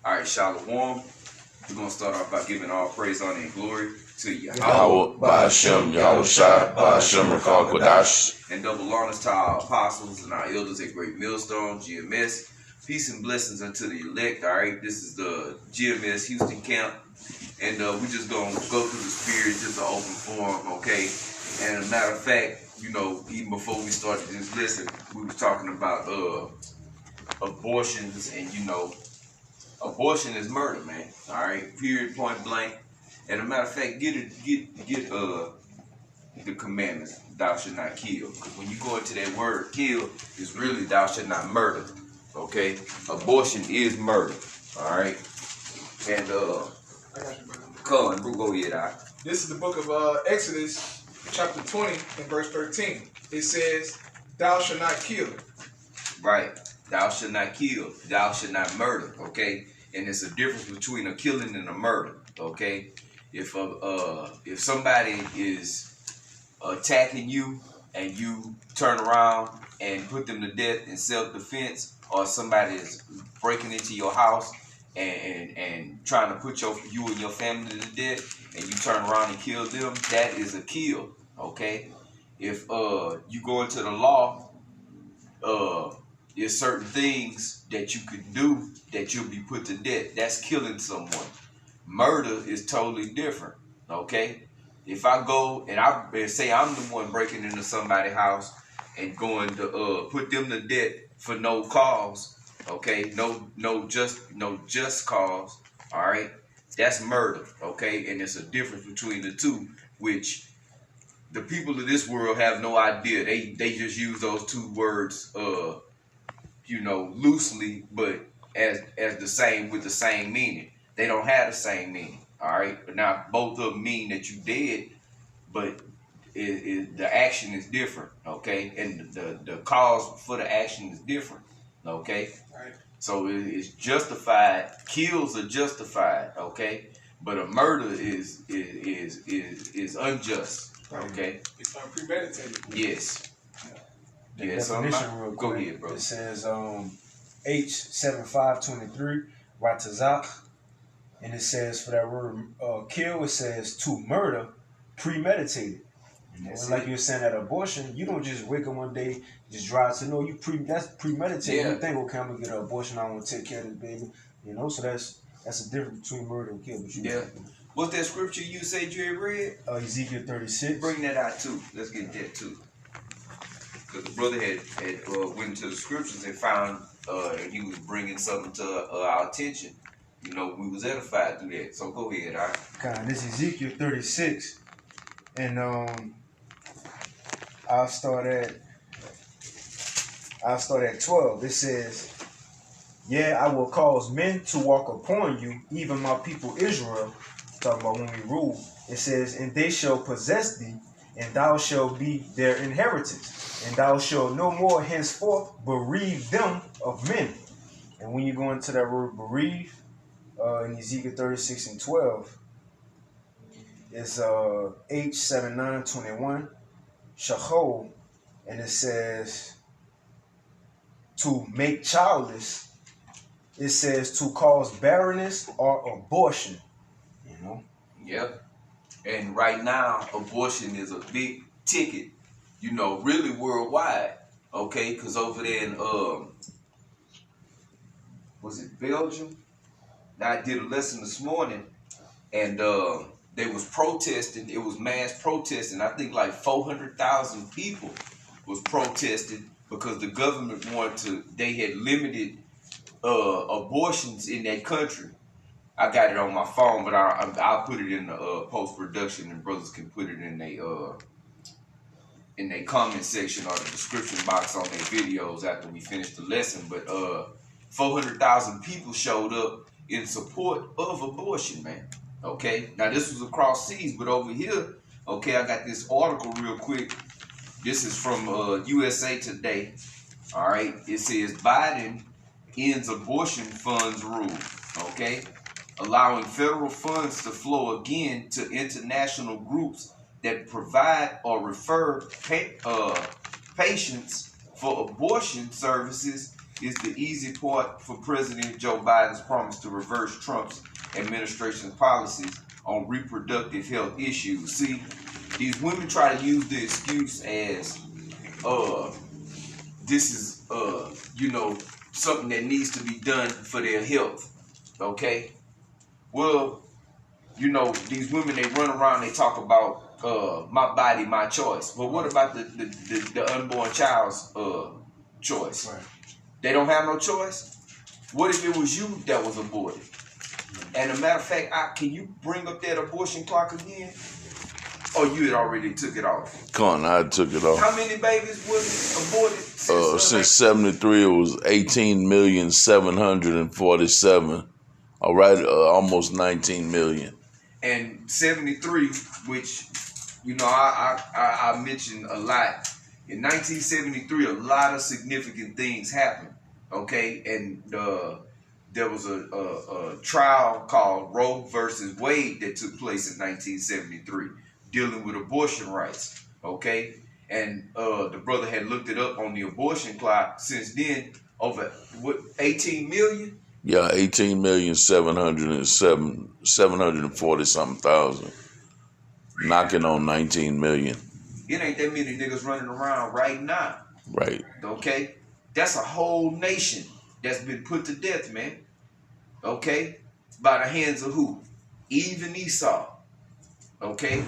All right, Shalom. We're going to start off by giving all praise, honor, and glory to Yahweh. Ba'ashem, Yahushua, Ba'ashem, Rakal Kodash. And double honors to our apostles and our elders at Great Millstone, GMS. Peace and blessings unto the elect. All right, this is the GMS Houston camp. And we just going to go through the spirit, just an open forum, okay? And as a matter of fact, you know, even before we started this lesson, we was talking about abortions, and you know, abortion is murder, man. All right, period, point blank. And as a matter of fact, get the commandments, thou shalt not kill. Because when you go into that word kill, it's really thou shalt not murder. Okay? Abortion is murder. All right? And I got you, brother. come on, go ahead, all right. This is the book of Exodus, chapter 20, and verse 13. It says, thou shalt not kill. Right. Thou shalt not kill. Thou shalt not murder. Okay? And there's a difference between a killing and a murder. Okay? If somebody is attacking you and you turn around and put them to death in self-defense, or somebody is breaking into your house and trying to put you and your family to death, and you turn around and kill them, that is a kill. Okay? If you go into the law, there's certain things that you could do that you'll be put to death. That's killing someone. Murder is totally different. Okay? If I go and I say I'm the one breaking into somebody's house and going to put them to death for no cause, okay, no just cause, all right, that's murder. Okay? And there's a difference between the two, which the people of this world have no idea. They just use those two words you know, loosely, but as the same, with the same meaning. They don't have the same meaning. All right, but now both of them mean that you did, but the action is different. Okay, and the cause for the action is different. Okay, Right. so it's justified. Kills are justified. Okay, but a murder is unjust. Okay, It's unpremeditated. yes. The Yes, definition real go quick. ahead, bro. It says H7523 Ratazak, and it says for that word kill, it says to murder, premeditated. And like you were saying, that abortion, you don't just wake up one day, just drive to know that's premeditated. Yeah. You think, okay, I'm gonna get an abortion, I want to take care of this baby, you know. So that's the difference between murder and kill. But Yeah. What's that scripture you say you had read? Ezekiel 36. Bring that out too. Let's get that too. Because the brother had went into the scriptures and found he was bringing something to our attention. You know, we was edified through that. So go ahead, all right? Okay, this is Ezekiel 36, and I'll start at 12. It says, yeah, I will cause men to walk upon you, even my people Israel. Talking about when we rule. It says, and they shall possess thee, and thou shalt be their inheritance, and thou shalt no more henceforth bereave them of men. And when you go into that word bereave, in Ezekiel 36 and 12, it's H7921, Shachol, and it says to make childless. It says to cause barrenness or abortion. You know? Yep. And right now, abortion is a big ticket, you know, really worldwide. Okay, because over there in was it Belgium? Now, I did a lesson this morning, and they was protesting. It was mass protesting. I think like 400,000 people was protesting because the government they had limited abortions in that country. I got it on my phone, but I'll put it in the post-production, and brothers can put it in their comment section or the description box on their videos after we finish the lesson. But 400,000 people showed up in support of abortion, man. Okay, now this was across seas, but over here, okay, I got this article real quick. This is from USA Today. All right, it says Biden ends abortion funds rule. Okay, allowing federal funds to flow again to international groups that provide or refer patients for abortion services is the easy part for President Joe Biden's promise to reverse Trump's administration's policies on reproductive health issues. See, these women try to use the excuse as, this is, something that needs to be done for their health. Okay? Well, these women, they run around, they talk about my body, my choice. But what about the unborn child's choice? Right. They don't have no choice? What if it was you that was aborted? And a matter of fact, can you bring up that abortion clock again? Or you had already took it off? Come on, I took it off. How many babies was aborted Since 73, it was 18,747,000. All right, almost 19 million. And 73, which, I mentioned a lot. In 1973, a lot of significant things happened, okay? And there was a trial called Roe versus Wade that took place in 1973, dealing with abortion rights, okay? And the brother had looked it up on the abortion clock. Since then, over, 18 million? Yeah, 18,740,000, knocking on 19 million. It ain't that many niggas running around right now. Right. Okay? That's a whole nation that's been put to death, man. Okay? By the hands of who? Eve and Esau. Okay?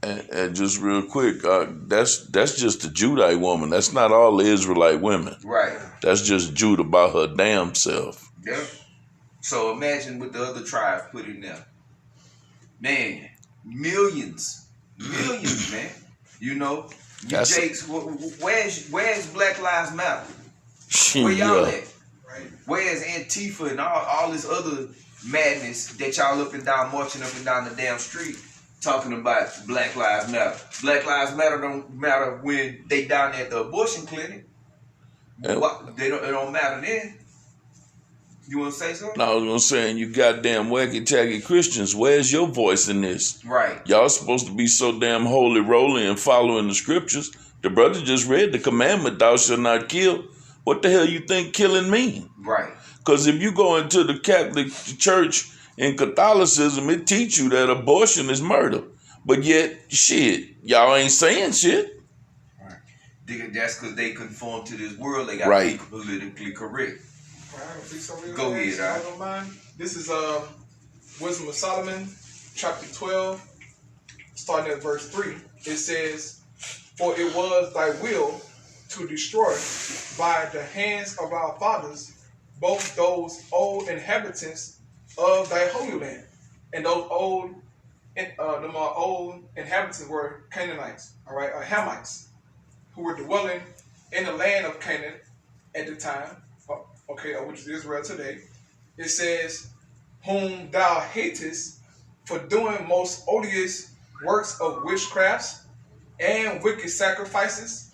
And just real quick, that's just the Judite woman. That's not all the Israelite women. Right. That's just Judah by her damn self. Yeah. So imagine what the other tribes put in there. Man, millions, man. Jakes, where's Black Lives Matter? Where y'all at? Right. Where's Antifa and all this other madness that y'all up and down, marching up and down the damn street, talking about Black Lives Matter? Black Lives Matter don't matter when they down at the abortion clinic. It don't matter then. You want to say something? No, I was going to say, and you goddamn wacky-tacky Christians, where's your voice in this? Right. Y'all supposed to be so damn holy roly and following the scriptures. The brother just read the commandment, thou shalt not kill. What the hell you think killing mean? Right. Because if you go into the Catholic Church in Catholicism, it teach you that abortion is murder. But yet, shit, y'all ain't saying shit. Right. That's because they conform to this world. They got to be politically correct. Go ahead, I don't mind. This is Wisdom of Solomon, chapter 12, starting at verse 3. It says, "For it was thy will to destroy by the hands of our fathers both those old inhabitants of thy holy land." And those old inhabitants were Canaanites, all right, or Hamites, who were dwelling in the land of Canaan at the time. Okay, which is Israel today. It says, "Whom thou hatest for doing most odious works of witchcrafts and wicked sacrifices,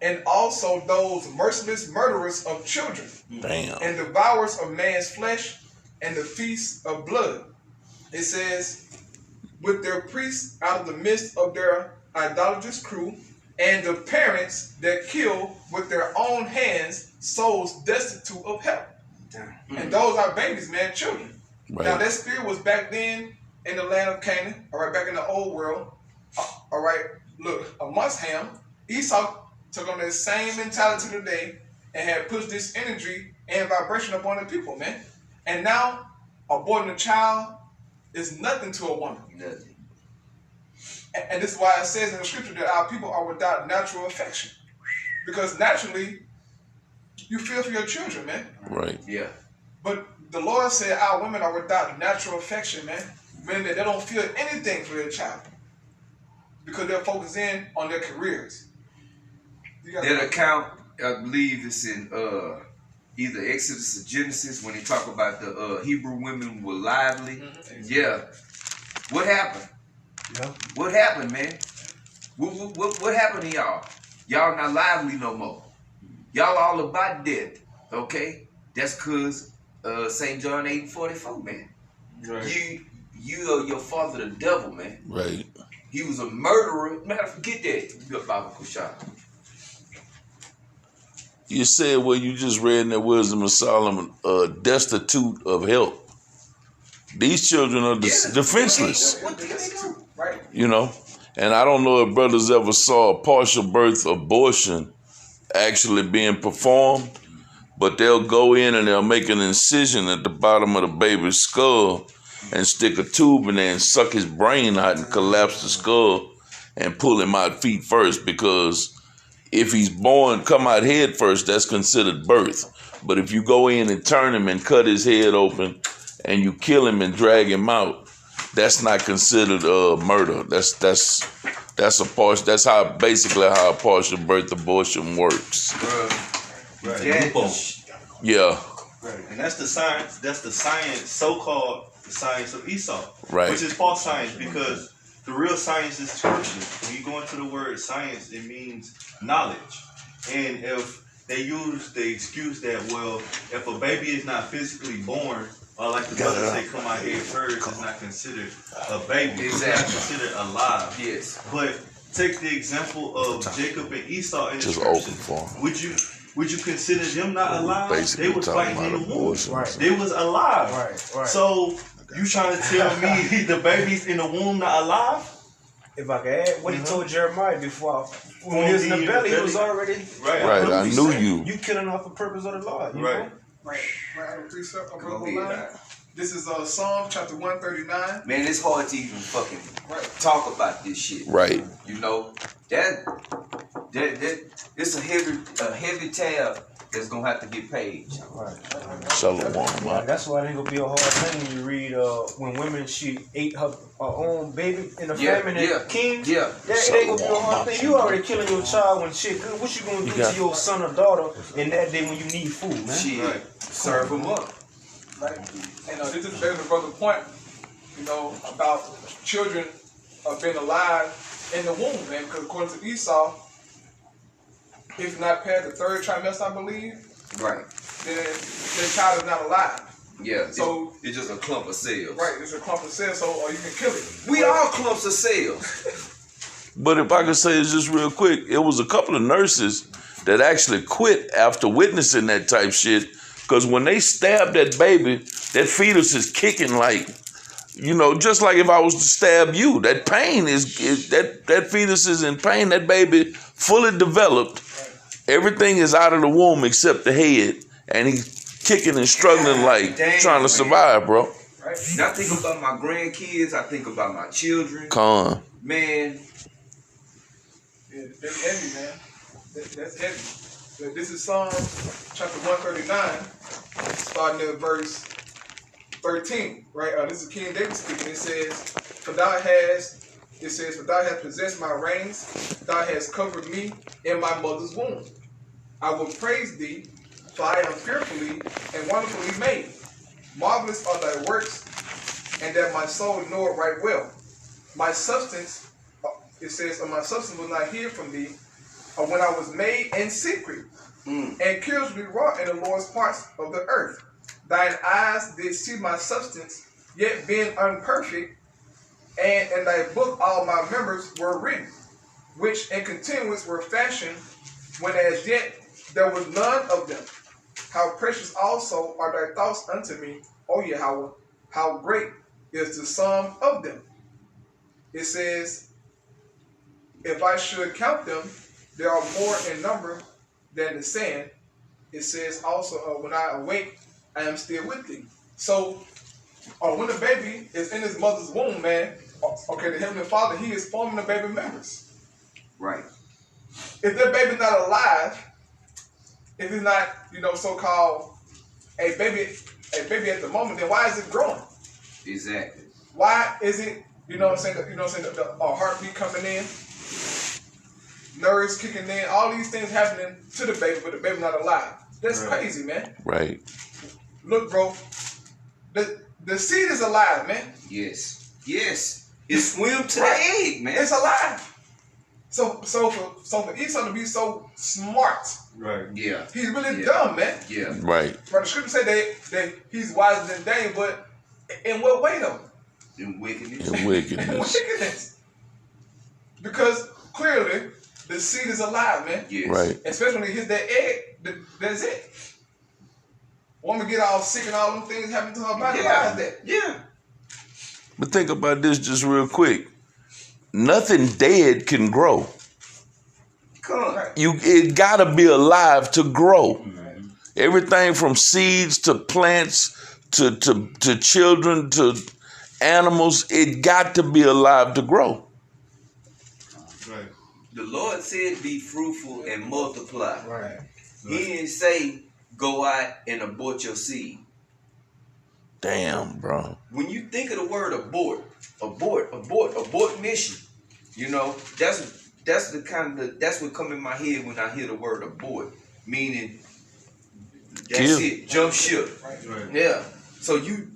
and also those merciless murderers of children, and devourers of man's flesh, and the feasts of blood." It says, "With their priests out of the midst of their idolatrous crew, and the parents that kill with their own hands souls destitute of help." And those are babies, man, children. Right. Now, that spirit was back then in the land of Canaan, all right, back in the old world. All right, look, amongst Ham, Esau took on that same mentality today and had pushed this energy and vibration upon the people, man. And now, aborting a child is nothing to a woman. Nothing. And this is why it says in the scripture that our people are without natural affection. Because naturally, you feel for your children, man. Right. Yeah. But the Lord said our women are without natural affection, man. Meaning that they don't feel anything for their child. Because they're focused in on their careers. That account, I believe, is in either Exodus or Genesis when they talk about the Hebrew women were lively. Mm-hmm. Yeah. What happened? Yeah. What happened, man? What happened to y'all? Y'all not lively no more. Y'all all about death. Okay? That's because St. John 8:44, man. Right. You are your father the devil, man. Right. He was a murderer. Man, forget that. You got Bible shot. You said what you just read in the Wisdom of Solomon, destitute of help. These children are defenseless. What can they do? Right. You know, and I don't know if brothers ever saw a partial birth abortion actually being performed, but they'll go in and they'll make an incision at the bottom of the baby's skull and stick a tube in there and suck his brain out and collapse the skull and pull him out feet first, because if he's born, come out head first, that's considered birth. But if you go in and turn him and cut his head open and you kill him and drag him out, that's not considered murder. That's how basically how a partial birth abortion works. Right. Yeah. Right. And that's the science. That's the science, so-called the science of Esau. Right. Which is false science, because the real science is scripture. When you go into the word science, it means knowledge. And if they use the excuse that, well, if a baby is not physically born, or like the brothers say, come out here first, it's not considered a baby. It's not considered alive. Yes. But take the example of Jacob and Esau in the Just scripture. open for him. Would you consider them not alive? Basically They was talking fighting in about the womb. abortion. Right. They was alive. Right. So you trying to tell me the baby's in the womb not alive? If I can add, what he told Jeremiah before, when he was in the belly, he was already Right. I knew you. You killing off the purpose of the Lord. You know? Right. Out of precept, I'm Go going ahead. This is Psalm chapter 139. Man, it's hard to even fucking talk about this shit. Right. You know, that it's a heavy tab that's gonna have to get paid. Right. Shalom. Yeah, that's why it ain't gonna be a hard thing when you read when women she ate her own baby in the famine and king. Yeah. That ain't gonna be a hard thing. You already killing your child when shit good. What you gonna do to your son or daughter in that day when you need food, man? Shit. Serve them up. Right? And this is there's a brother's point, about children being alive in the womb, man. Because according to Esau, if not past the third trimester, I believe, Right. then the child is not alive. Yeah. So it's just a clump of cells. right, it's a clump of cells, or you can kill it. We all clumps of cells. But if I could say this just real quick, it was a couple of nurses that actually quit after witnessing that type shit. Because when they stabbed that baby, that fetus is kicking like, just like if I was to stab you. That pain is that fetus is in pain. That baby fully developed. Everything is out of the womb except the head. And he's kicking and struggling like trying to survive, bro. Right? Now I think about my grandkids. I think about my children. Con. Man. Yeah, that's heavy, man. That's heavy. But this is Psalm chapter 139, starting at verse 13, right? This is King David speaking. It says, For thou hast possessed my reins, thou hast covered me in my mother's womb. I will praise thee, for I am fearfully and wonderfully made. Marvelous are thy works, and that my soul knoweth right well. My substance, it says, my substance was not hid from thee, when I was made in secret, and curiously wrought in the Lord's parts of the earth. Thine eyes did see my substance, yet being unperfect, and in thy book all my members were written, which in continuance were fashioned, when as yet there was none of them. How precious also are thy thoughts unto me, O Yahweh, how great is the sum of them. It says, if I should count them, they are more in number than the sand. It says also, when I awake, I am still with thee. So, when the baby is in his mother's womb, man, the Heavenly Father, He is forming the baby members. Right. If that baby's not alive, if it's not, so-called a baby at the moment, then why is it growing? Exactly. Why is it, the heartbeat coming in, nerves kicking in, all these things happening to the baby, but the baby not alive? That's crazy, man. Right. Look, bro, the seed is alive, man. Yes. It swim to the egg, man. It's alive. So for Esau to be so smart, Right. Yeah. he's really dumb, man. Yeah. Right. But the scripture say that he's wiser than Daniel, but in what way though? In wickedness. And wickedness. Wickedness. Because clearly, the seed is alive, man. Yes. Right. Especially when it hits that egg, that's it. Woman get all sick and all them things happen to her body. Why is that? Yeah. But think about this just real quick. Nothing dead can grow. Come on. It gotta be alive to grow. Everything from seeds to plants to children to animals, it got to be alive to grow. Right. The Lord said, "Be fruitful and multiply." Right. He didn't say, "Go out and abort your seed." Damn, bro. When you think of the word abort mission, you know, that's what come in my head when I hear the word abort, meaning that's Kill. it, jump ship. Right. Yeah. So you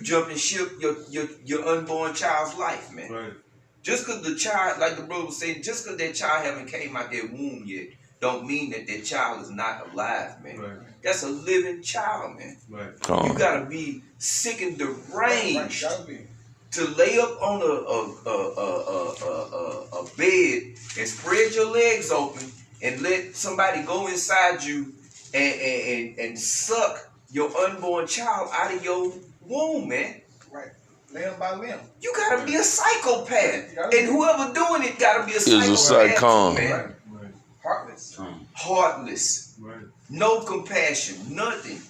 jumping ship your unborn child's life, man. Right. Just because the child, like the brother was saying, just because that child haven't came out their womb yet, don't mean that child is not alive, man. Right. That's a living child, man. Right. You gotta be sick and deranged Gotta be. to lay up on a bed and spread your legs open and let somebody go inside you and suck your unborn child out of your womb, man. Right. Limb by limb. You gotta be a psychopath, gotta and be. whoever doing it gotta be a Is a psychopath, psychon. man. Right. Right. Heartless. Heartless, Right. no compassion, nothing,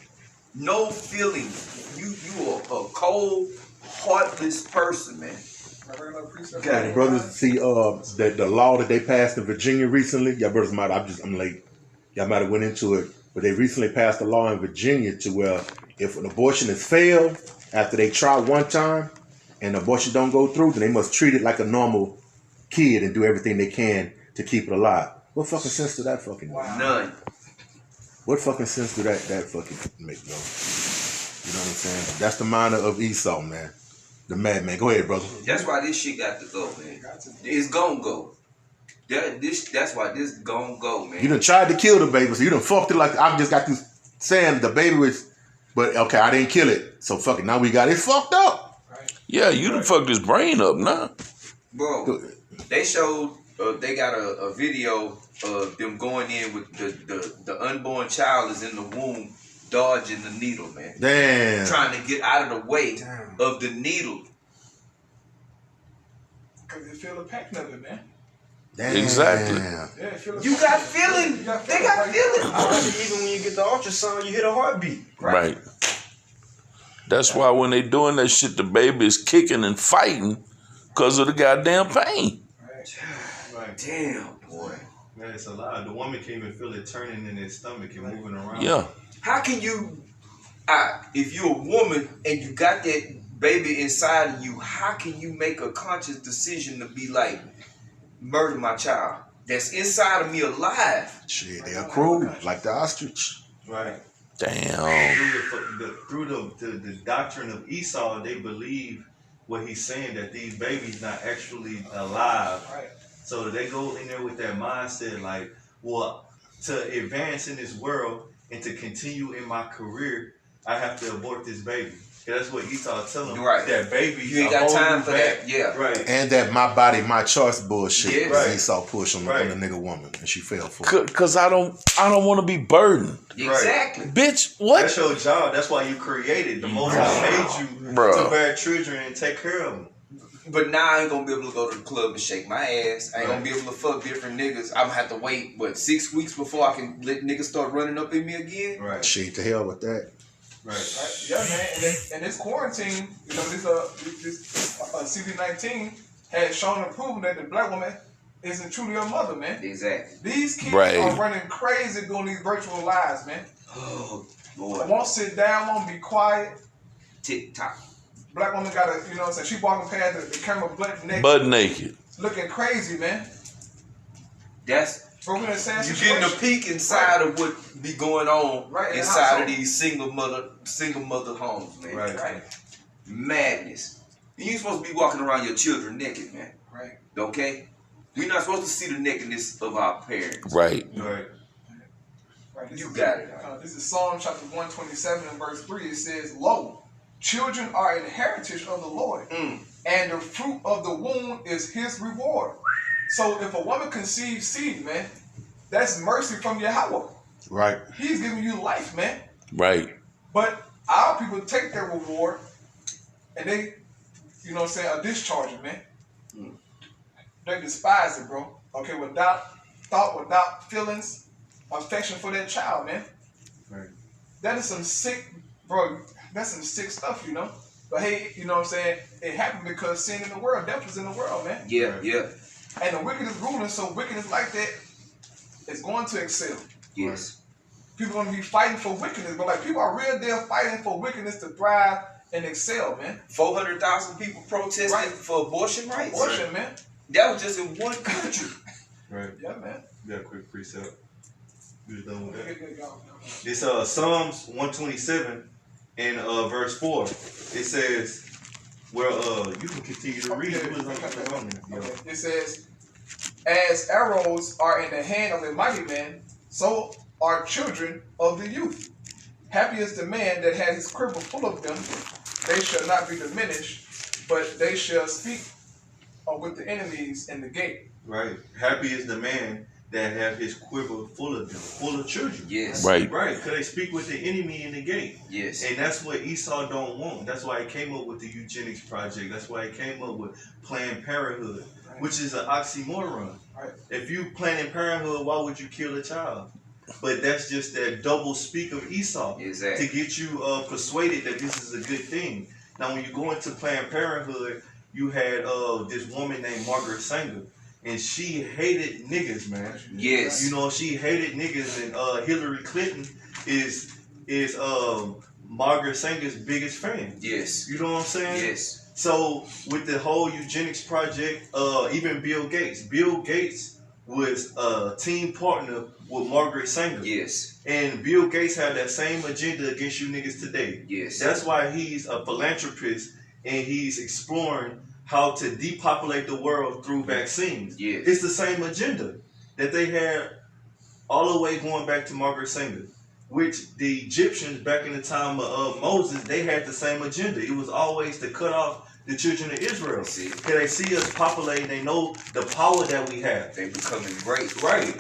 no feeling. You are a cold, heartless person, man. Got And brothers, see, the law that they passed in Virginia recently. Y'all brothers might, I'm late. Y'all might have went into it, but they recently passed a law in Virginia to where if an abortion has failed after they try one time and abortion don't go through, then they must treat it like a normal kid and do everything they can to keep it alive. What fucking sense do that fucking make? None. What fucking sense do that fucking make, bro? You know what I'm saying? That's the mind of Esau, man. The madman. Go ahead, brother. That's why this shit got to go, man. It's gonna go. That's why this gonna go, man. You done tried to kill the baby, so you done fucked it like I just got through saying the baby was, but okay, I didn't kill it. So fuck it. Now we got it fucked up. Yeah, you done fucked his brain up now. Bro, they showed, they got a video of them going in with the unborn child is in the womb, dodging the needle, man. Damn. Trying to get out of the way of the needle. Because they feel the pain of it, man. Damn. Exactly. Yeah, feel the You got feeling. They got feeling. Even when you get the ultrasound, you hit a heartbeat. Right. That's why when they doing that shit, the baby is kicking and fighting because of the goddamn pain. Right. Damn, boy. Man, it's a lie. The woman can't even feel it turning in his stomach and moving around. Yeah. How can you, if you're a woman and you got that baby inside of you, how can you make a conscious decision to be like, murder my child that's inside of me alive? Shit, they are cruel, like the ostrich. Right. Damn. Through the doctrine of Esau, they believe what he's saying, that these babies not actually alive. Right. So they go in there with that mindset like, well, to advance in this world and to continue in my career, I have to abort this baby. That's what Esau telling them. Right. That baby. You ain't got time for that. Yeah. Right. And that my body, my choice bullshit. Yes. Right. Esau pushed on Right. the nigga woman, and she fell for it. Cause I don't want to be burdened. Exactly. Bitch, what? That's your job. That's why you created. The Most High made you Bro. to bear children and take care of them. But now I ain't gonna be able to go to the club and shake my ass. I ain't gonna be able to fuck different niggas. I'm gonna have to wait, 6 weeks before I can let niggas start running up in me again? Right. Shit, to hell with that. Right. Yeah, man. And this quarantine, you know, this CV-19 had shown and proven that the black woman isn't truly a mother, man. Exactly. These kids Right. are running crazy doing these virtual lives, man. Oh, I boy. won't sit down, won't be quiet. TikTok. Black woman got a, you know what I'm saying, she walking past the camera Butt naked. looking crazy, man. That's, But we're in the same you getting a situation. peek inside of what be going on Right, in the inside of household. these single mother homes, man. Right. Madness. You ain't supposed to be walking around your children naked, man. Right. Okay? We're not supposed to see the nakedness of our parents. Right. Right. Right. You got it. This is Psalm chapter 127 and verse 3. It says, "Lo, children are an heritage of the Lord, Mm. and the fruit of the womb is his reward." So if a woman conceives seed, man, that's mercy from Yahweh. Right. He's giving you life, man. Right. But our people take their reward and they, you know what I'm saying, discharge it, man. They despise it, bro. Okay, without thought, without feelings, affection for that child, man. Right. That is some sick, bro. That's some sick stuff, you know. But hey, you know what I'm saying? It happened because sin in the world, death was in the world, man. Yeah, yeah. And the wicked is ruling, so wickedness like that is going to excel. Yes. People are going to be fighting for wickedness, but like people are real deal fighting for wickedness to thrive and excel, man. 400,000 people protesting Right. for abortion rights. Abortion, man. That was just in one country. Right. Yeah, man. We got a quick precept. We was done with that. Get going. It's Psalms 127 and verse 4. It says, well, you can continue to read. It was on there. Yeah. Okay. It says, as arrows are in the hand of a mighty man, so are children of the youth. Happy is the man that has his quiver full of them. They shall not be diminished, but they shall speak with the enemies in the gate. Right. Happy is the man that have his quiver full of them, full of children. Yes. Right. Right. Because they speak with the enemy in the gate. Yes. And that's what Esau don't want. That's why he came up with the eugenics project. That's why he came up with Planned Parenthood, Right. which is an oxymoron. Right. If you Planned Parenthood, why would you kill a child? But that's just that double speak of Esau Exactly. to get you persuaded that this is a good thing. Now, when you go into Planned Parenthood, you had this woman named Margaret Sanger, and she hated niggas, man. Yes. You know, she hated niggas, and Hillary Clinton is Margaret Sanger's biggest fan. Yes. You know what I'm saying? Yes. So with the whole eugenics project, even Bill Gates was a team partner with Margaret Sanger. Yes. And Bill Gates had that same agenda against you niggas today. Yes. That's why he's a philanthropist and he's exploring how to depopulate the world through vaccines. Yes. It's the same agenda that they had all the way going back to Margaret Sanger, which the Egyptians back in the time of Moses, they had the same agenda. It was always to cut off the children of Israel. Because they see us populating, they know the power that we have. They becoming great. Right.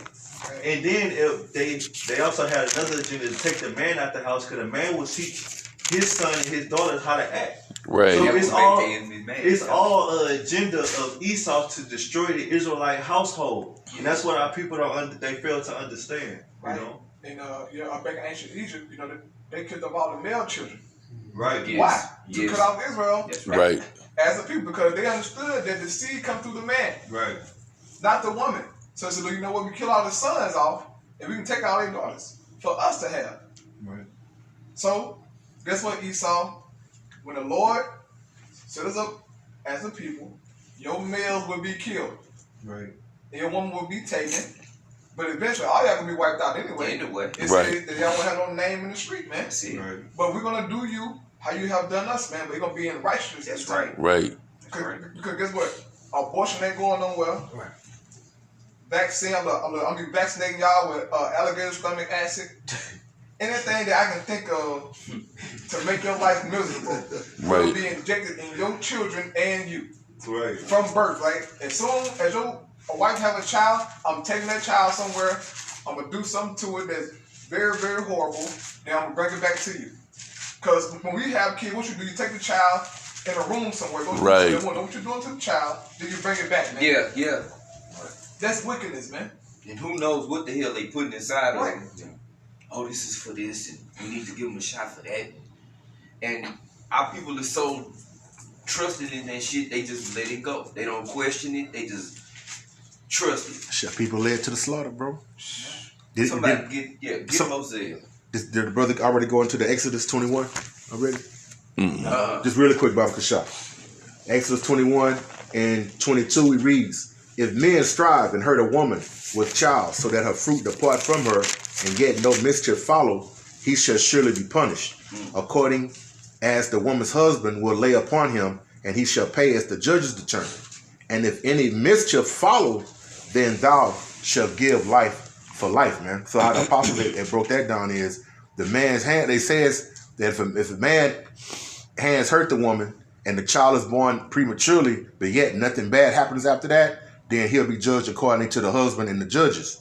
And then they also had another agenda to take the man out the house because the man will teach his son and his daughters how to act. Right. So That it's would all make the enemy mad. it's all an agenda of Esau to destroy the Israelite household, and that's what our people they fail to understand. Right. You know, And you know, back in ancient Egypt, you know, they killed off all the male children. right? Yes. Why? To Yes. cut off Israel That's right. Right. as a people, because they understood that the seed come through the man, Right. not the woman. So they said, you know what? We kill all the sons off, and we can take all their daughters for us to have. Right. So guess what, Esau? When the Lord set us up as a people, your males will be killed, Right. and your woman will be taken. But eventually, all y'all gonna be wiped out anyway. Anyway. It Right. says that y'all won't have no name in the street, man. That's it. Right. But we're gonna do you how you have done us, man. But you're gonna be in righteousness. That's this time. right. Right. Because guess what? Abortion ain't going nowhere. Right. Vaccine, I'm gonna be vaccinating y'all with alligator stomach acid. Anything that I can think of to make your life miserable will Right. be injected in your children and you Right. from birth. Right? As soon as your wife have a child, I'm taking that child somewhere. I'm gonna do something to it that's very, very horrible. Then I'm gonna bring it back to you. Because when we have kids, what you do, you take the child in a room somewhere. Go Right. know what you're doing to the child, then you bring it back, man. Yeah, yeah. That's wickedness, man. And who knows what the hell they putting inside Right. of them. Oh, this is for this, and we need to give them a shot for that. And our people are so trusted in that shit, they just let it go. They don't question it. They just trust it. Shit, people led to the slaughter, bro. Did Somebody get some- Moselle. did the brother already go into the Exodus 21 already? Mm. Just really quick, Baba Kashaf. Exodus 21 and 22, he reads, if men strive and hurt a woman with child so that her fruit depart from her and yet no mischief follow, he shall surely be punished, according as the woman's husband will lay upon him, and he shall pay as the judges determine. And if any mischief follow, then thou shalt give life for life, man. So how the apostles they broke that down is the man's hand, they says that if a man hands hurt the woman and the child is born prematurely, but yet nothing bad happens after that, then he'll be judged according to the husband and the judges.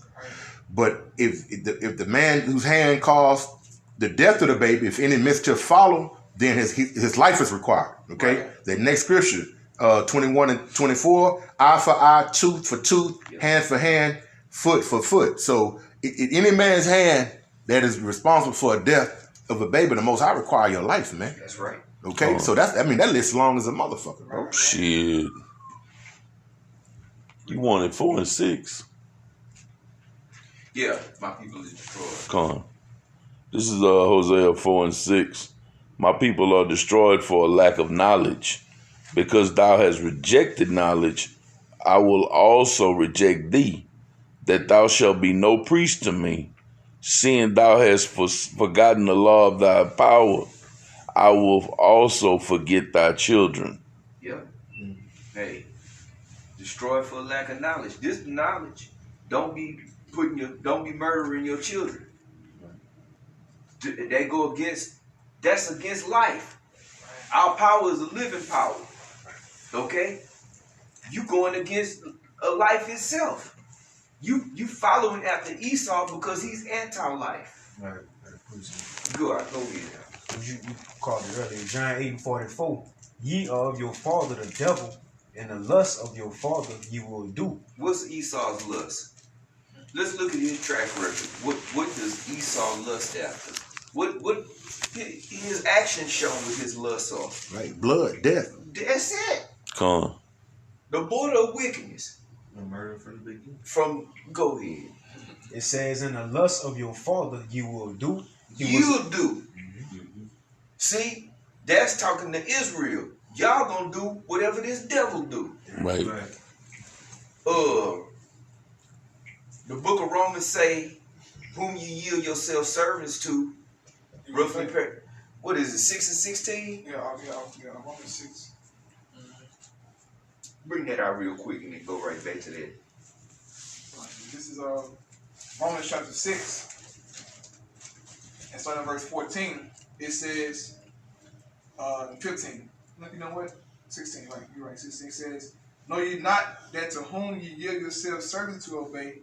But if the man whose hand caused the death of the baby, if any mischief follow, then his life is required. Okay, the next scripture, 21 and 24, eye for eye, tooth for tooth, hand for hand, foot for foot. So any man's hand that is responsible for a death of a baby, the Most High require your life, man. That's right. Okay, so that list long as a motherfucker, bro. Shit. You wanted 4 and 6. Yeah, my people is destroyed. Come on. This is Hosea 4 and 6. My people are destroyed for a lack of knowledge. Because thou hast rejected knowledge, I will also reject thee, that thou shalt be no priest to me. Seeing thou hast forgotten the law of thy power, I will also forget thy children. Yep. Hey, destroyed for lack of knowledge. This knowledge, don't be murdering your children. That's against life. Our power is a living power. Okay? You going against a life itself. You following after Esau because he's anti-life. Right. Go ahead. You called it earlier, John 8:44. Ye are of your father the devil, and the lust of your father ye will do. What's Esau's lust? Let's look at his track record. What does Esau lust after? What his actions show with his lust of? Right, blood, death. That's it. Come on. The border of wickedness. The murder from the beginning. Go ahead. It says, in the lust of your father you will do. You'll do. See, that's talking to Israel. Y'all gonna do whatever this devil do. Right. The book of Romans say, whom you yield yourself servants to, roughly, what is it, 6 and 16? Yeah, Romans 6. Bring that out real quick and then go right back to that. This is Romans chapter 6, and starting at verse 14. It says, 15. You know what? 16. Right, you're right. 16 says, know ye not that to whom ye yield yourselves servants to obey,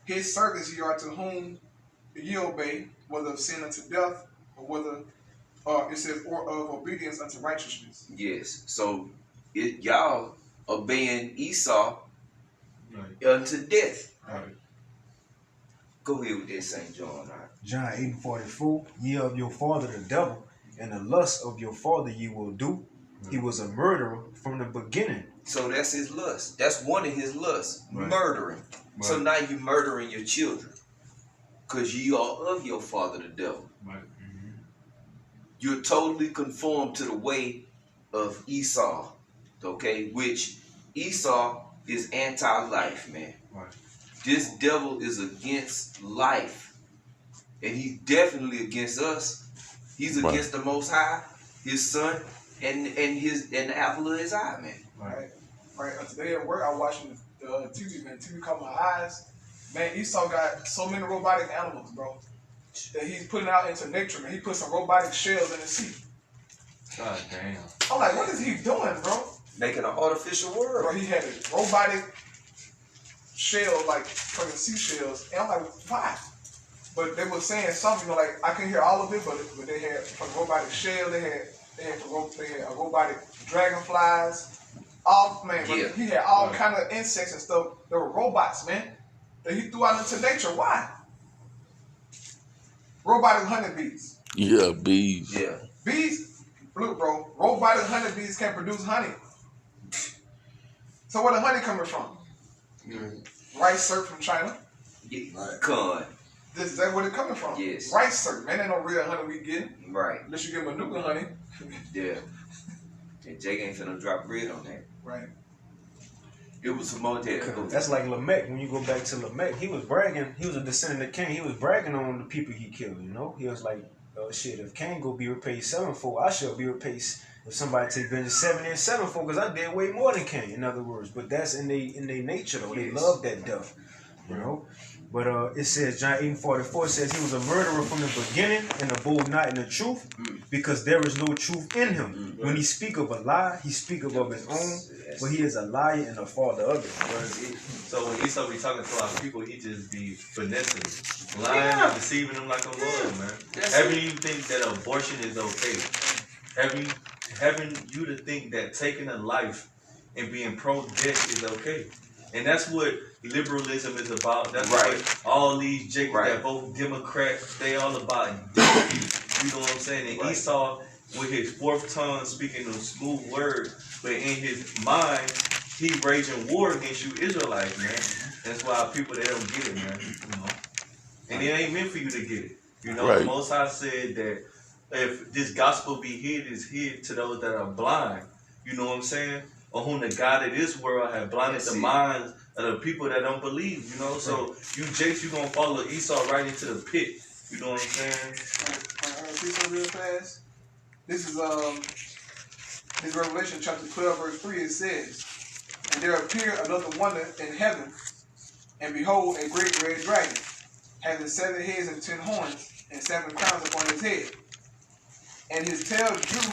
his servants ye are to whom ye obey, whether of sin unto death, or whether it says, or of obedience unto righteousness. Yes. So y'all obeying Esau unto death. Right. Go ahead with that, St. John. Right? John 8:44. Ye are of your father the devil, and the lust of your father ye will do. He was a murderer from the beginning. So that's his lust. That's one of his lusts. Right. Murdering. Right. So now you murdering your children. Because you are of your father the devil. Right. You're totally conformed to the way of Esau. Okay? Which Esau is anti-life, man. Right. This devil is against life. And he's definitely against us. He's against the Most High, his son, and the apple of his eye, man. Right. Today at work, I was watching the TV, man. TV caught my eyes. Man, Esau got so many robotic animals, bro, that he's putting out into nature, man. He put some robotic shells in the sea. God damn. I'm like, what is he doing, bro? Making an artificial world. Bro, he had a robotic shell, like fucking seashells. And I'm like, why? But they were saying something, you know, like, I couldn't hear all of it, but they had a robotic shell, they had a robotic dragonflies. He had all kind of insects and stuff. They were robots, man, that he threw out into nature. Why? Robotic honeybees. Yeah, bees. Yeah. Bees, look, bro, robotic honeybees can produce honey. So where the honey coming from? Rice syrup from China. Corn. Is that where it coming from? Yes. Rice syrup, man. Ain't no real honey we getting. Right. Unless you get Manuka honey. Yeah. And Jake ain't finna drop bread on that. Right. It was some more there. That's like Lamech. When you go back to Lamech, he was bragging. He was a descendant of Cain. He was bragging on the people he killed. You know, he was like, "Oh shit! If Cain go be repaid sevenfold, I shall be repaid. If somebody take vengeance 70 and sevenfold, because I did way more than Cain." In other words, but that's in their nature though. They love that death. You know. But it says, John 8:44 says he was a murderer from the beginning and abode not in the truth, because there is no truth in him. When he speak of a lie, he speak of his own, but he is a liar and a father of it. So when Esau be talking to our people, he just be finessing, lying and deceiving them like a mug, man. Having you think that abortion is okay. Having you to think that taking a life and being pro-death is okay. And that's what liberalism is about. That's what all these Jacobs that vote Democrat, they all about death. You know what I'm saying? And Esau, with his fourth tongue, speaking a smooth word, but in his mind, he raging war against you Israelites, man. That's why people, they don't get it, man. You know? And it ain't meant for you to get it. You know, the Most High said that if this gospel be hid, it's hid to those that are blind. You know what I'm saying? Or whom the God of this world have blinded the minds of the people that don't believe, you know? So you Jakes, you gonna follow Esau right into the pit. You know what I'm saying? See something real fast? This is Revelation chapter 12, verse 3. It says, "And there appeared another wonder in heaven, and behold, a great red dragon, having 7 heads and 10 horns, and 7 crowns upon his head. And his tail drew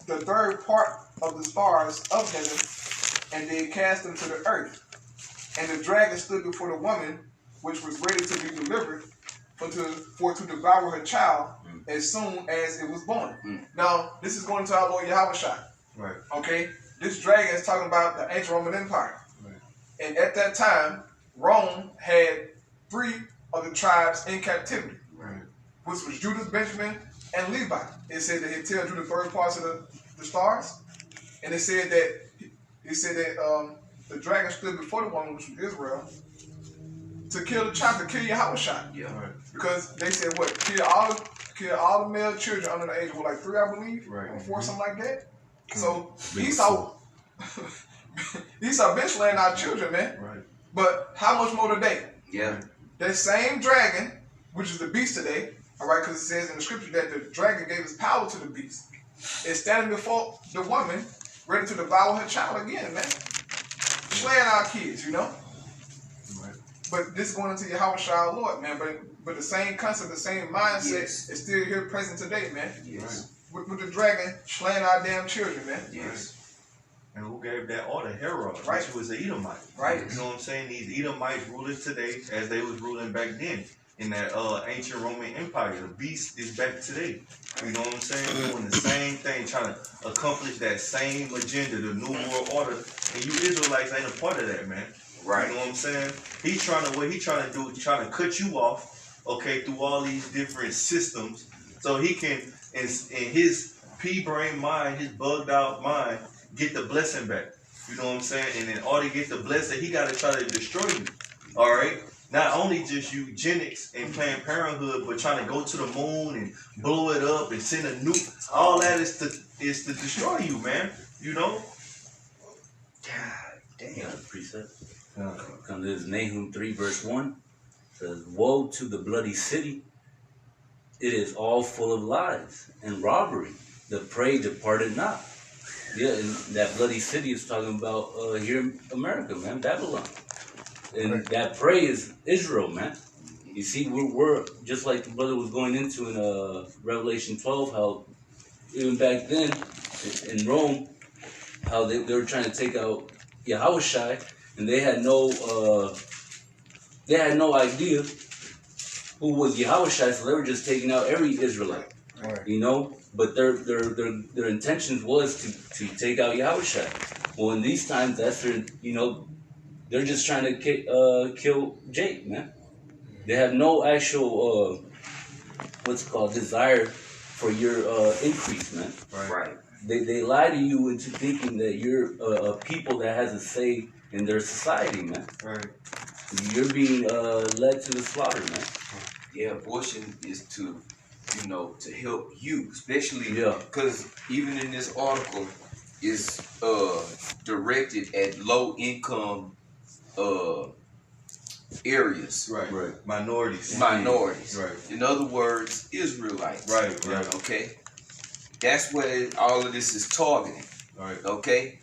the third part of the stars of heaven, and they cast them to the earth. And the dragon stood before the woman, which was ready to be delivered, for to devour her child as soon as it was born." Now, this is going to our Lord Yahushua. Right. Okay? This dragon is talking about the ancient Roman Empire. Right. And at that time, Rome had 3 of the tribes in captivity, which was Judah, Benjamin, and Levi. It said that his tail drew the third parts of the stars. And it said that the dragon stood before the woman, which was Israel, to kill the child, to kill Yahushua. Yeah. Right. Because they said what? Kill all the male children under the age of like 3, I believe, or 4, something like that. So Esau been slaying our children, man. Right. But how much more today? Yeah. That same dragon, which is the beast today, all right, because it says in the scripture that the dragon gave his power to the beast, is standing before the woman, ready to devour her child again, man. Slaying our kids, you know? Right. But this is going into Yahushua our Lord, man. But the same concept, the same mindset is still here present today, man. Yes. With the dragon slaying our damn children, man. Yes. And who gave that order? Herod, which was an Edomite. Right. You know what I'm saying? These Edomites rulers today, as they was ruling back then, in that ancient Roman Empire. The beast is back today. You know what I'm saying? Doing the same thing, trying to accomplish that same agenda, the New World Order. And you Israelites ain't a part of that, man. Right. You know what I'm saying? What he trying to do is trying to cut you off, okay, through all these different systems, so he can, in his pea-brain mind, his bugged-out mind, get the blessing back. You know what I'm saying? And in order to get the blessing, he got to try to destroy you. All right? Not only just eugenics and Planned Parenthood, but trying to go to the moon and blow it up and send a nuke. All that is to destroy you, man. You know? God damn. Precept. Comes this Nahum 3 verse 1. Says, "Woe to the bloody city. It is all full of lies and robbery. The prey departed not." Yeah, and that bloody city is talking about here in America, man, Babylon. And that prey is Israel, man. You see, we're just like the brother was going into in Revelation 12, how even back then in Rome, how they were trying to take out Yahushua, and they had no idea who was Yahushua, so they were just taking out every Israelite, you know. But their intentions was to take out Yahushua. Well, in these times, that's their, you know, they're just trying to kill Jake, man. They have no actual desire for your increase, man. Right. They lie to you into thinking that you're a people that has a say in their society, man. Right. You're being led to the slaughter, man. Yeah, abortion is to help you, especially because even in this article, it's directed at low income areas. Right. Minorities. Right. In other words, Israelites. Right. Okay. That's what all of this is targeting. Right. Okay.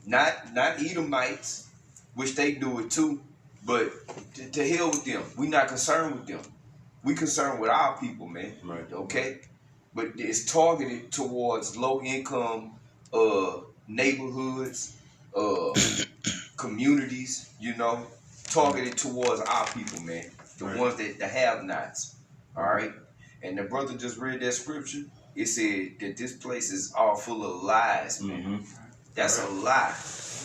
Not Edomites, which they do it too, But to hell with them. We not concerned with them. We concerned with our people, man. Right. Okay? But it's targeted towards low income neighborhoods, communities, you know, targeted towards our people, man. The ones that the have nots. All right. And the brother just read that scripture. It said that this place is all full of lies, man. That's a lie.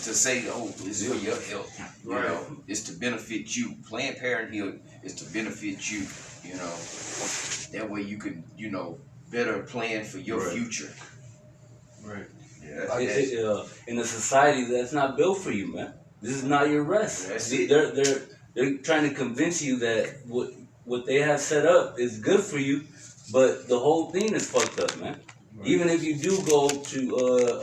To say, oh, it's for your health. You know, it's to benefit you. Planned Parenthood is to benefit you, you know. That way you can, you know, better plan for your future. Right. Yeah. In a society that's not built for you, man. This is not your rest. That's it. They're trying to convince you that what they have set up is good for you, but the whole thing is fucked up, man. Right. Even if you do go to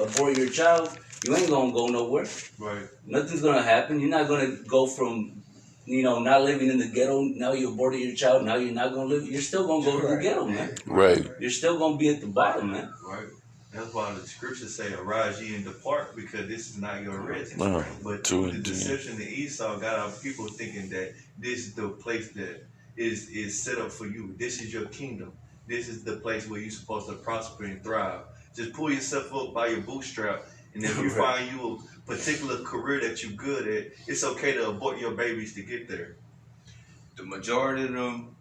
abort your child, you ain't gonna go nowhere. Right. Nothing's gonna happen. You're not gonna go from, you know, not living in the ghetto. Now you aborted your child. Now you're not gonna live. You're still gonna go to the ghetto, man. Right. You're still gonna be at the bottom, man. Right. That's why the scriptures say, "Arise ye and depart," because this is not your rest. But the deception of Esau got our people thinking that this is the place that is set up for you. This is your kingdom. This is the place where you're supposed to prosper and thrive. Just pull yourself up by your bootstrap, and if you find you a particular career that you're good at, it's okay to abort your babies to get there. The majority of them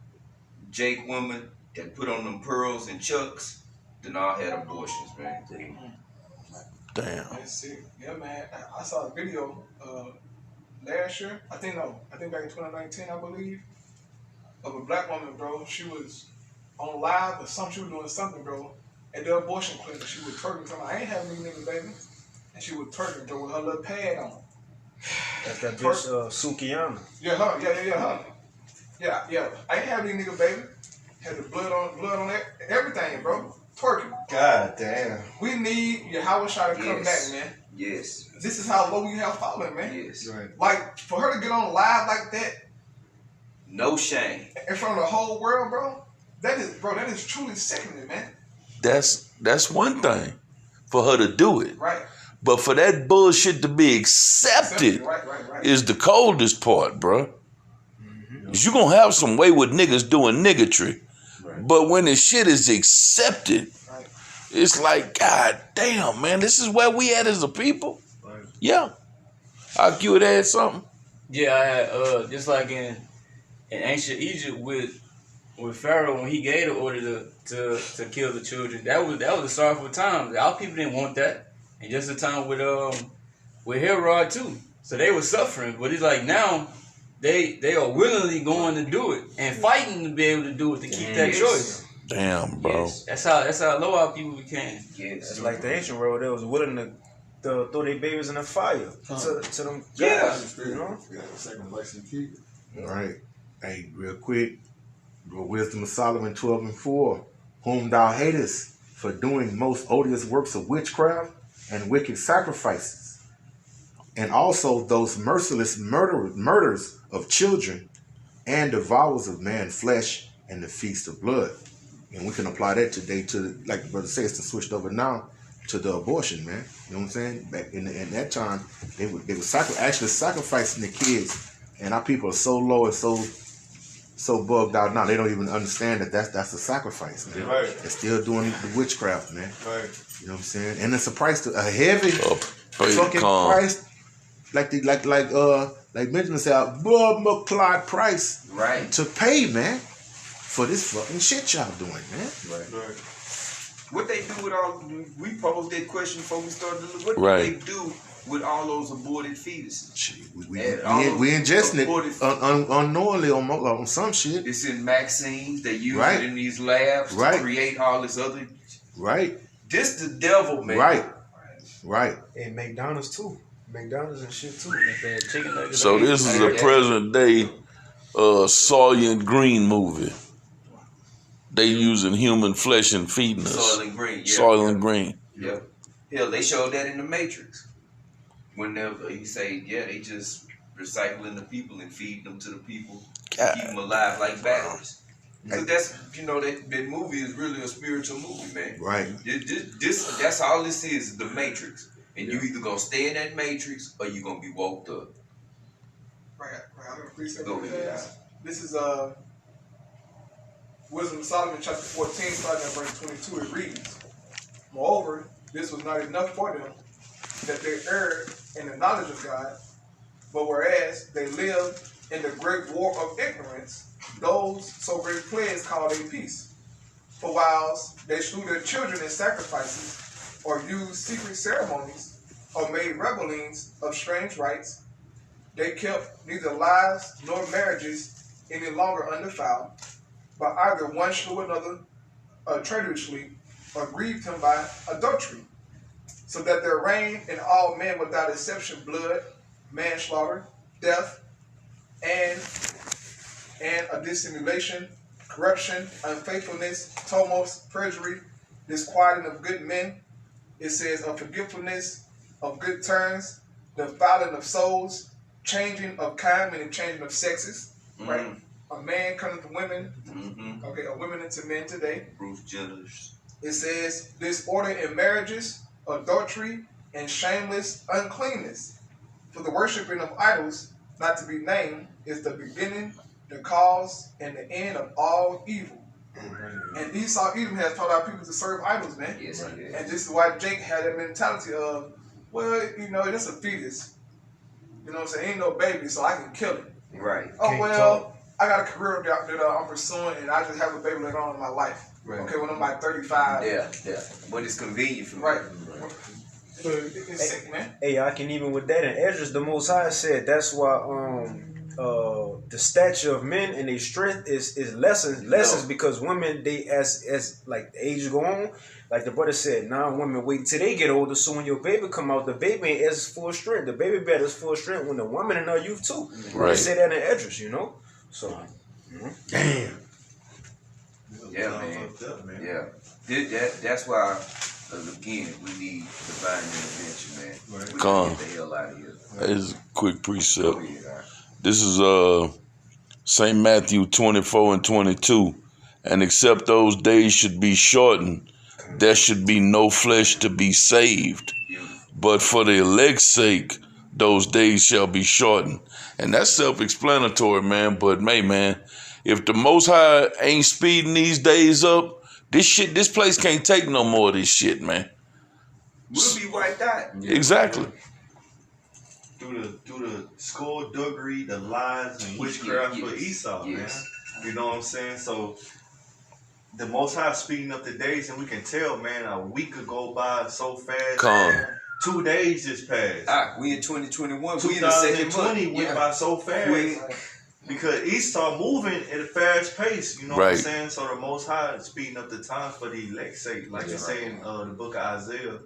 Jake women that put on them pearls and chucks, then all had abortions, man. Damn. That's sick. Yeah, man. I saw a video last year. I think back in 2019, I believe, of a black woman, bro. She was on live or something. She was doing something, bro. At the abortion clinic, she was twerking. Talking, I ain't having these niggas, baby. And she was twerking, bro, with her little pad on. That's that bitch, Sukiyama. Yeah, her. Yeah. I ain't having these niggas, baby. Had the blood on everything, bro. Twerking. God damn. We need Yahweh Shai to come back, man. Yes. This is how low we have fallen, man. Yes. Right. Like, for her to get on live like that, no shame. in front of the whole world, bro, that is truly sickening, man. That's one thing for her to do it. Right. But for that bullshit to be accepted Right. is the coldest part, bro. Cause you gonna have some wayward niggas doing niggatry. Right. But when the shit is accepted, it's like, God damn, man, this is where we at as a people. Right. Yeah. You would add something? Yeah, I had, just like in ancient Egypt with Pharaoh, when he gave the order to kill the children, that was a sorrowful time. Our people didn't want that. And just the time with Herod too. So they were suffering. But it's like now they are willingly going to do it and fighting to be able to do it to keep that choice. Damn, bro. Yes. That's how low our people became. Yes. It's like the ancient world, they was willing to throw their babies in the fire to them guys, you know? Sacrifice and keep. All right. Hey, real quick. Wisdom of Solomon 12:4. Whom thou hatest for doing most odious works of witchcraft and wicked sacrifices, and also those merciless murders of children and devourers of man's flesh and the feast of blood. And we can apply that today to, like Brother says, to switched over now to the abortion, man. You know what I'm saying? Back in that time, they were actually sacrificing the kids, and our people are so low and so bugged out now, they don't even understand that that's a sacrifice, man. Right. They're still doing the witchcraft, man. Right. You know what I'm saying? And it's a price to a heavy fucking calm. price, like Benjamin said, blood McClod price, Right. to pay, man, for this fucking shit y'all doing, man. Right. What they do with all? We posed that question before we started. What Right. do they do with all those aborted fetuses? Shit, we And ingesting it aborted- unknowingly on some shit. It's in vaccines. They use Right. it in these labs Right. to create all this other. Right. This the devil, man. Right. And McDonald's too. McDonald's and shit too. Chicken nuggets. So this is a present day Soylent Green movie. They using human flesh and feeding us. Soylent Green. Yeah. Soylent Green. Yeah. Hell, they showed that in the Matrix. Whenever you say, they just recycling the people and feeding them to the people, God. keep them alive like batteries. Because that's, that movie is really a spiritual movie, man. Right. That's all this is, the Matrix. And you either gonna stay in that Matrix or you gonna be woke up. Right. I'm gonna precept Go ahead. because this is Wisdom of Solomon chapter 14, starting at verse 22. It reads, "Moreover, this was not enough for them, that they erred in the knowledge of God, but whereas they lived in the great war of ignorance, those so great plagues called a peace. For whilst they slew their children in sacrifices, or used secret ceremonies, or made revelings of strange rites, they kept neither lives nor marriages any longer undefiled, but either one slew another traitorously, or grieved him by adultery, so that there reigned in all men without exception blood, manslaughter, death, and a dissimulation, corruption, unfaithfulness, tumults, perjury, disquieting of good men." It says unforgetfulness of good turns, defiling of souls, changing of kind, meaning changing of sexes, right? A man coming to women, okay, a women into men today. Bruce Jenners. It says disorder in marriages, adultery, and shameless uncleanness. For the worshiping of idols, not to be named, is the beginning, the cause, and the end of all evil. And Esau even has taught our people to serve idols, man. Yes, he did. And this is why Jake had that mentality of, well, you know, it's a fetus. You know what I'm saying? Ain't no baby, so I can kill it. Right. Oh, Can't well, talk. I got a career that I'm pursuing, and I just have a baby later on in my life. Right. Okay, when I'm like 35. Yeah. But it's convenient for me. Right. It's sick, man. Hey, I can even with that in Esdras, the Most High said that's why the stature of men and their strength is lessens because women, they as like the ages go on, like the brother said, now women wait till they get older, so when your baby come out, the baby ain't as full strength. The baby better is full strength when the woman in her youth too. Right. They say that in Esdras, you know. So Damn. Yeah, man. Yeah. That's why, again, we need divine intervention, man. Right. We Come. gotta get the hell out of here. That is a quick precept. Go ahead, all right. This is St. Matthew 24 and 22. And except those days should be shortened, there should be no flesh to be saved. But for the elect's sake, those days shall be shortened. And that's self-explanatory, man. But, man, if the Most High ain't speeding these days up, this place can't take no more of this shit, man. We'll be wiped out. Exactly. Through the skullduggery, the lies and witchcraft for Esau, man. You know what I'm saying? So the Most High speeding up the days, and we can tell, man, a week could go by so fast. Come. 2 days just passed. We in 2021. We in the second 2020 month. went by so fast. Because Esau moving at a fast pace, you know what I'm saying? So the Most High is speeding up the time for the elect's sake. Like you say in the book of Isaiah,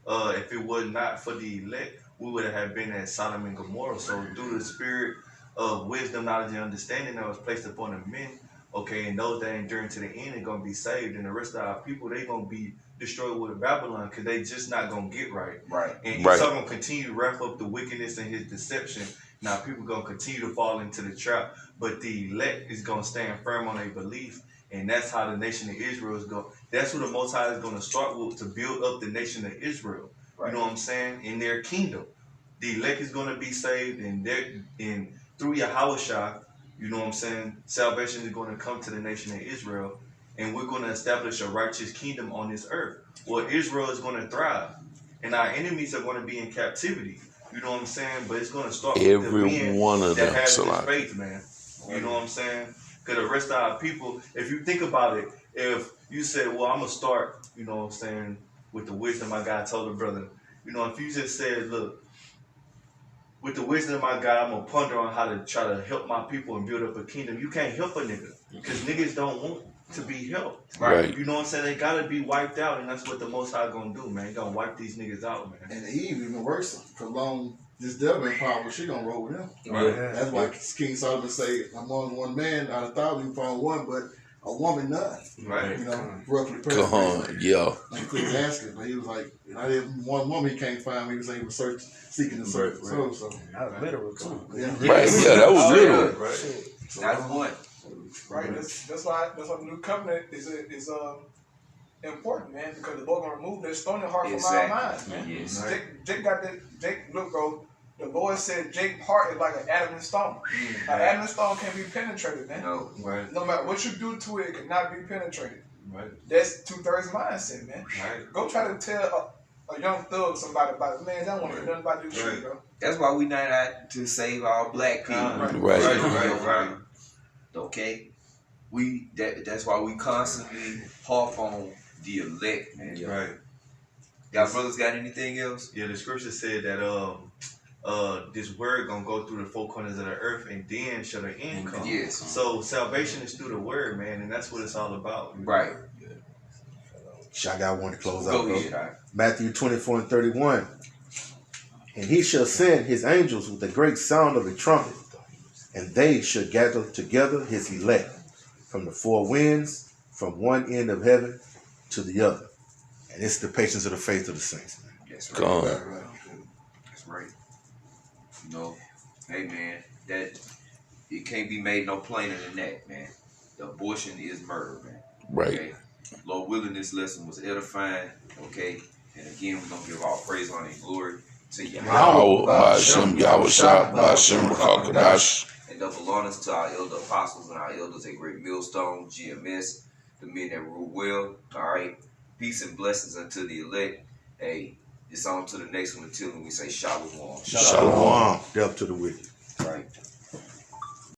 if it was not for the elect, we would have been at Sodom and Gomorrah. So due to the spirit of wisdom, knowledge, and understanding that was placed upon the men, okay, and those that endure to the end are going to be saved. And the rest of our people, they're going to be destroyed with Babylon because they just not going to get right. Right. And Esau going to continue to wrap up the wickedness and his deception. Now people going to continue to fall into the trap, but the elect is going to stand firm on their belief. And that's how the nation of Israel is going. That's who the Most High is going to start with to build up the nation of Israel. Right. You know what I'm saying? In their kingdom. The elect is going to be saved, and through Yahushua, you know what I'm saying? Salvation is going to come to the nation of Israel, and we're going to establish a righteous kingdom on this earth. Well, Israel is going to thrive, and our enemies are going to be in captivity. You know what I'm saying? But it's going to start with the men one of that them, has this faith, man. You know what I'm saying? Because the rest of our people, if you think about it, if you say, well, I'm going to start, you know what I'm saying, with the wisdom my God told the brother. You know, if you just said, look, with the wisdom of my God, I'm going to ponder on how to try to help my people and build up a kingdom. You can't help a nigga because niggas don't want to be helped. Right. You know what I'm saying? They got to be wiped out, and that's what the Most High going to do, man. He going to wipe these niggas out, man. And Eve even worse. Prolong this devil power, she going to roll with him. Right. Yeah. That's why King Solomon say, among one man, out of 1,000 you found one, but a woman none. Right. You know, roughly Come on, yeah. Like Ecclesiastes, but he was like, I didn't one woman he can't find. He was saying he was seeking to search for soul. So not literal too. yeah. Right, yeah, that was literal. Right. That's one. Right. That's why the new covenant is important, man, because the Lord gonna remove that stony heart from our minds, man. Yes. Jake got that. Jake, look, bro. The Lord said Jake's heart is like an adamant stone. An adamant stone can't be penetrated, man. No. Right. No matter what you do to it, it cannot be penetrated. Right. That's 2/3 mindset, man. Right. Go try to tell a young thug somebody about it. Man, they don't want to hear nothing about this shit, bro. That's why we not out to save all black people. Right. Okay? That's why we constantly harp on the elect, man. Right. Y'all brothers got anything else? Yeah, the scripture said that this word gonna go through the four corners of the earth, and then shall the end come. Yes. So salvation is through the word, man, and that's what it's all about. Right. I got one to close out, Go bro. ahead, all right. Matthew 24:31. And he shall send his angels with a great sound of a trumpet, and they shall gather together his elect from the four winds, from one end of heaven to the other. And it's the patience of the faith of the saints, man. That's right. Come on. That's right. You know, hey man, that it can't be made no plainer than that, man. The abortion is murder, man. Right. Okay? Lord willing, this lesson was edifying. Okay, and again, we're gonna give all praise, honor, and glory to Yahweh, Ba'ashem, Yahweh Shah, Ba'ashem, Rakakadash. and double honors to our elder apostles and our elders at Great Millstone, GMS, the men that rule well. All right, peace and blessings unto the elect. Hey, it's on to the next one until we say Shalom. Shalom. Death to the wicked.